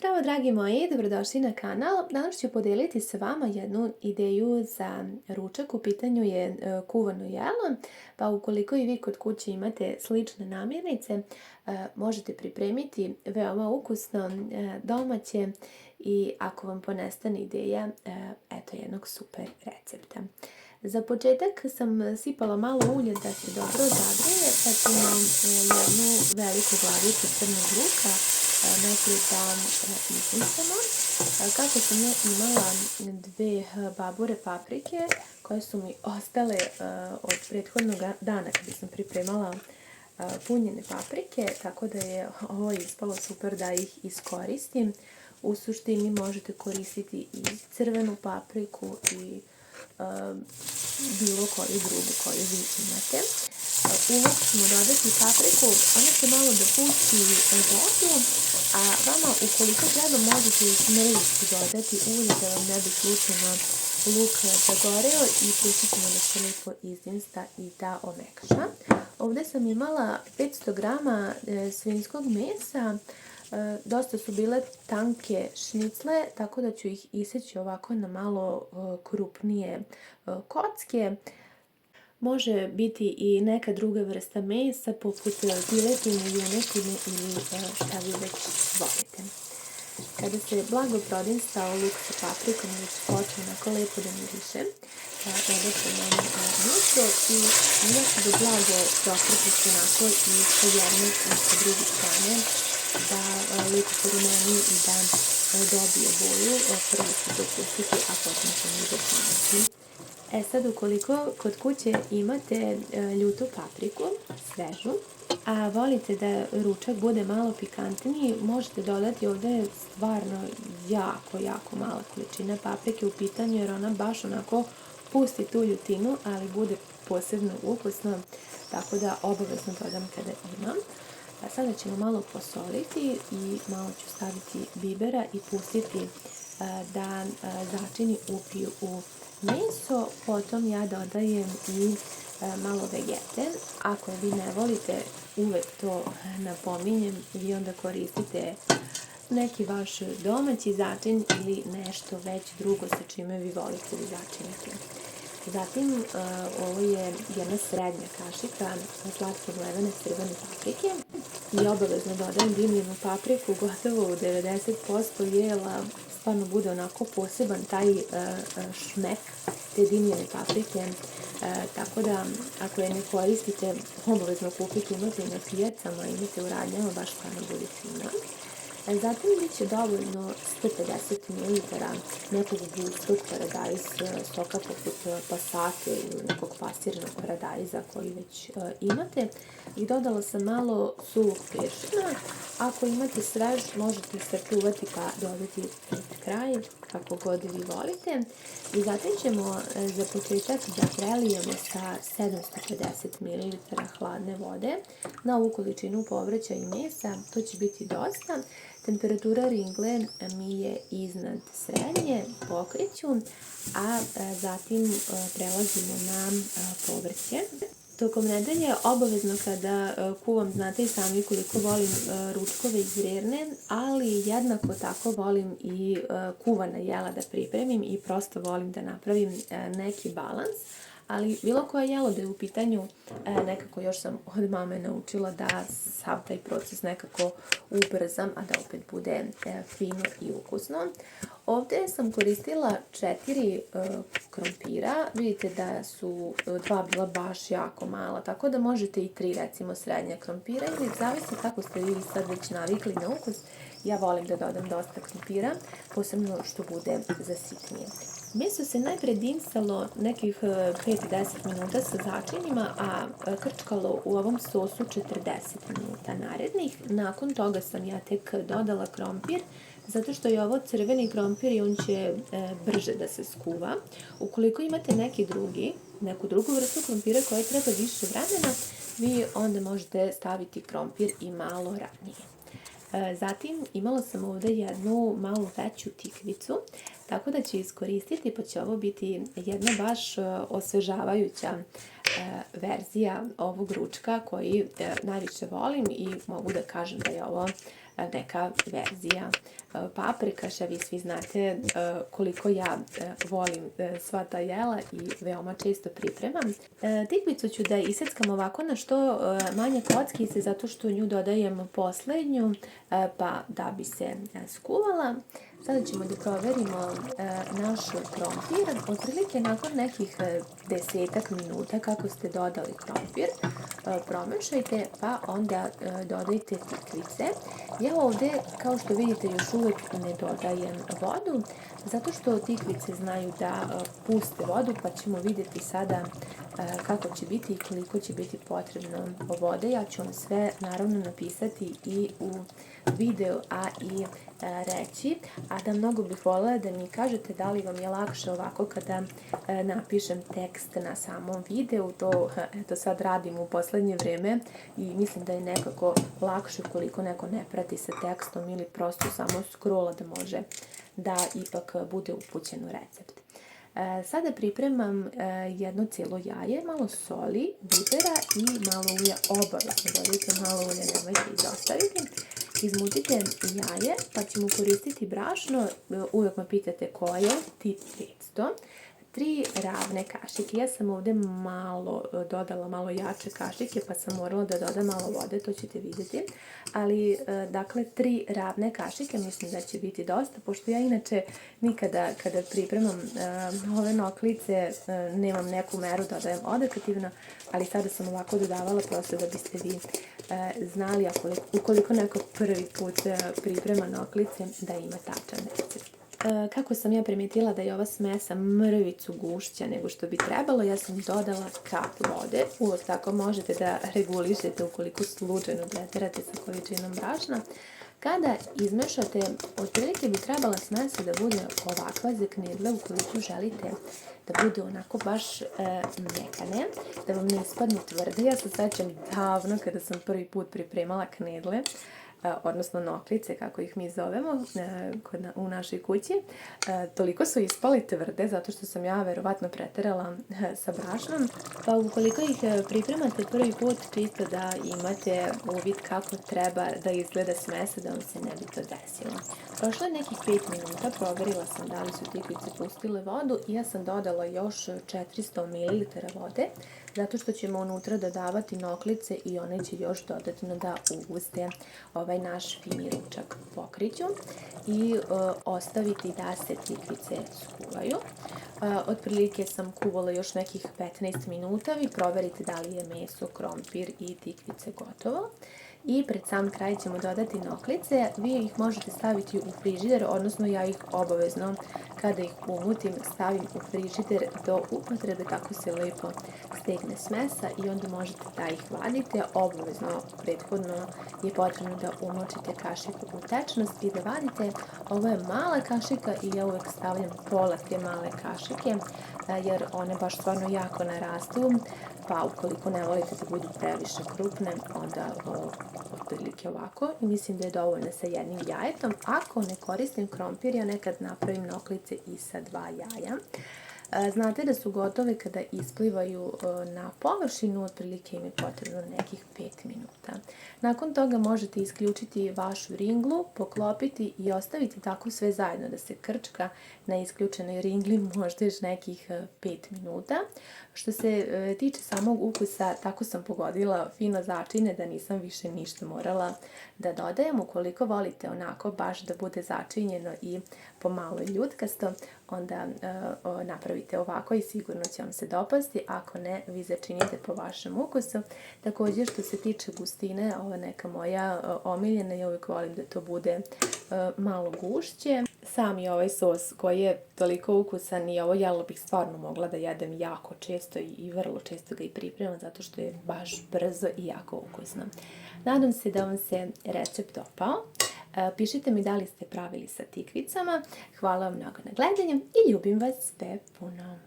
Zdravo dragi moji, dobrodošli na kanal. Danas ću podijeliti sa vama jednu ideju za ručak. U pitanju je kuvano jelo, pa ukoliko i vi kod kuće imate slične namirnice, možete pripremiti veoma ukusno, domaće i ako vam ponestane ideja, eto jednog super recepta. Za početak sam sipala malo ulja da se dobro zagreje, pa ćemo jednu veliku glavicu crnog luka najprije da izmislimo. Kako sam ja imala 2 babure paprike koje su mi ostale od prethodnog dana kada sam pripremala punjene paprike, tako da je ovo ispalo super da ih iskoristim. U suštini možete koristiti i crvenu papriku i bilo koju drugu koju vi imate. U luk ćemo dodati papriku, ona će malo da pusti vodu, a vama ukoliko treba možete i smrvicu dodati ulje da vam ne bi slučajno luk zagoreo i pustit ćemo da se lijepo izdinsta i da omekša. Ovdje sam imala 500 grama svinjskog mesa. Dosta su bile tanke šnicle, tako da ću ih iseći ovako na malo krupnije kocke. Može biti i neka druga vrsta mesa, poput piletine, junetine ili šta vi već volite. Kada se blago prodinstao luk sa paprikom i već počne onako lepo da miriše, dodat ćemo meso i još da blago prokrpiti onako i sa jedne i sa druge strane, da lepo porumeni i da dobije boju. Prvo ću to pustiti, a potom ćemo i dopuniti. Sad ukoliko kod kuće imate ljutu papriku, svežu, a volite da ručak bude malo pikantniji, možete dodati ovdje stvarno jako mala količina paprike u pitanju, jer ona baš onako pusti tu ljutinu, ali bude posebno ukusno, tako da obavezno dodam kada imam. A sada ćemo malo posoliti i malo ću staviti bibera i pustiti da začini upiju u meso. Potom ja dodajem i malo vegete. Ako vi ne volite, uvek to napominjem, vi onda koristite neki vaš domaći začin ili nešto već drugo sa čime vi volite da začinite. Zatim, ovo je jedna srednja kašika slatke mlevene crvene paprike i obavezno dodajem dimljenu papriku, gotovo u 90% jela stvarno bude onako poseban taj šmek te dimljene paprike, tako da ako je ne koristite, obavezno kupite, imate na pijacama, imate u radnjama, baš stvarno bude fino. Zatim bit će dovoljno 150 ml nekog gustog paradajz soka poput pasate ili nekog pasiranog paradajza koji već imate. I dodala sam malo suvog peršina. Ako imate svež, možete sačuvati pa dodati pred kraj, kako god vi volite. I zatim ćemo za početak da prelijemo sa 750 ml hladne vode na ovu količinu povrća i mesa. To će biti dosta. Temperatura ringle mi je iznad srednje, pokreću, a zatim prelazimo na povrće. Tokom nedelje obavezno kada kuvam, znate i sami koliko volim ručkove iz Rerne, ali jednako tako volim i kuvana jela da pripremim i prosto volim da napravim neki balans. Ali bilo koje jelo da je u pitanju, nekako još sam od mame naučila da sav taj proces nekako ubrzam, a da opet bude fino i ukusno. Ovdje sam koristila 4 krompira, vidite da su 2 bila baš jako mala, tako da možete i 3 recimo srednja krompira ili zavisi kako ste vi sad već navikli na ukus. Ja volim da dodam dosta krompira, posebno što bude zasitnije. Meso se najpre dimstalo nekih 5-10 minuta sa začinima, a krčkalo u ovom sosu 40 minuta narednih. Nakon toga sam ja tek dodala krompir, zato što je ovo crveni krompir i on će brže da se skuva. Ukoliko imate neku drugu vrstu krompira koja treba više vremena, vi onda možete staviti krompir i malo ranije. Zatim imala sam ovdje jednu malo veću tikvicu, tako da ću iskoristiti, pa će ovo biti jedna baš osvežavajuća verzija ovog ručka koji najviše volim i mogu da kažem da je ovo neka verzija paprikaša. Vi svi znate koliko ja volim sva ta jela i veoma često pripremam. Tikvicu ću da iseckam ovako na što manje kockice, zato što nju dodajem poslednju, pa da bi se skuvala. Sada ćemo da proverimo naš krompir. Otprilike nakon nekih 10 minuta kako ste dodali krompir, promešajte pa onda dodajte tikvice. Ja ovde, kao što vidite, još uvek ne dodajem vodu, zato što tikvice znaju da puste vodu, pa ćemo vidjeti sada kako će biti i koliko će biti potrebno vode. Ja ću vam sve naravno napisati i u video, a i reći, a da mnogo bih voljela da mi kažete da li vam je lakše ovako kada napišem tekst na samom videu. To eto sad radim u poslednje vreme i mislim da je nekako lakše ukoliko neko ne prati sa tekstom ili prosto samo scrolla da može da ipak bude upućen u recept. Sada pripremam jedno cijelo jaje, malo soli, bibera i malo ulja. Obavezno dodajte malo ulja, nemojte izostaviti. Izmutite jaje, pa ćemo koristiti brašno, uvijek me pitate koje, tip 500. 3 ravne kašike. Ja sam ovdje dodala malo jače kašike, pa sam morala da dodam malo vode, to ćete vidjeti. Ali, dakle, 3 ravne kašike mislim da će biti dosta, pošto ja inače nikada kada pripremam ove noklice nemam neku meru, dodajem odokativno, ali sada sam ovako dodavala prosto da biste vi znali, ukoliko neko prvi put priprema noklice, da ima tačan recept. Kako sam ja primijetila da je ova smesa mrvicu gušća nego što bi trebalo, ja sam dodala kap vode. Uvijek tako možete da regulišete ukoliko slučajno preterate sa količinom brašna. Kada izmešate, otprilike bi trebala smesa da bude ovakva za knedle, ukoliko želite da bude onako baš mekane, da vam ne ispadnu tvrde. Ja se sećam davno kada sam prvi put pripremala knedle, odnosno noklice, kako ih mi zovemo u našoj kući. Toliko su ispale tvrde, zato što sam ja verovatno preterala sa brašnom. Pa ukoliko ih pripremate prvi put, čisto da imate uvid kako treba da izgleda smesa, da vam se ne bi to desilo. Prošlo je nekih 5 minuta, proverila sam da li su tikvice pustile vodu i ja sam dodala još 400 ml vode, zato što ćemo unutra dodavati noklice i one će još dodatno da uguste ovaj naš fini ručak. Pokriću i ostaviti da se tikvice skuvaju. Otprilike sam kuvala još nekih 15 minuta. Vi proverite da li je meso, krompir i tikvice gotovo. I pred sam kraj ćemo dodati noklice. Vi ih možete staviti u frižider, odnosno ja ih obavezno kada ih umutim stavim u frižider do upotrebe, tako se lepo stekne smesa i onda možete da ih vadite. Obavezno prethodno je potrebno da umočite kašiku u tečnost i da vadite. Ovo je mala kašika i ja uvek stavljam pola te male kašike jer one baš stvarno jako narastu, pa ukoliko ne volite da budu previše krupne, onda otprilike ovako. I mislim da je dovoljno sa jednim jajetom. Ako ne koristim krompir, ja nekad napravim noklice i sa 2 jaja. Znate da su gotove kada isplivaju na površinu, otprilike im je potrebno nekih 5 minuta. Nakon toga možete isključiti vašu ringlu, poklopiti i ostaviti tako sve zajedno da se krčka na isključenoj ringli možda još nekih 5 minuta. Što se tiče samog ukusa, tako sam pogodila fino začine da nisam više ništa morala da dodajem. Ukoliko volite onako baš da bude začinjeno i pomalo ljutkasto, onda napravite ovako i sigurno će vam se dopasti. Ako ne, vi začinite po vašem ukusu. Također što se tiče gustine, ova neka moja omiljena, ja uvijek volim da to bude malo gušće. Sam je ovaj sos koji je toliko ukusan i ovo jelo bih stvarno mogla da jedem jako često i vrlo često ga i pripremam zato što je baš brzo i jako ukusno. Nadam se da vam se recept dopao. Pišite mi da li ste pravili sa tikvicama. Hvala vam mnogo na gledanju i ljubim vas sve puno.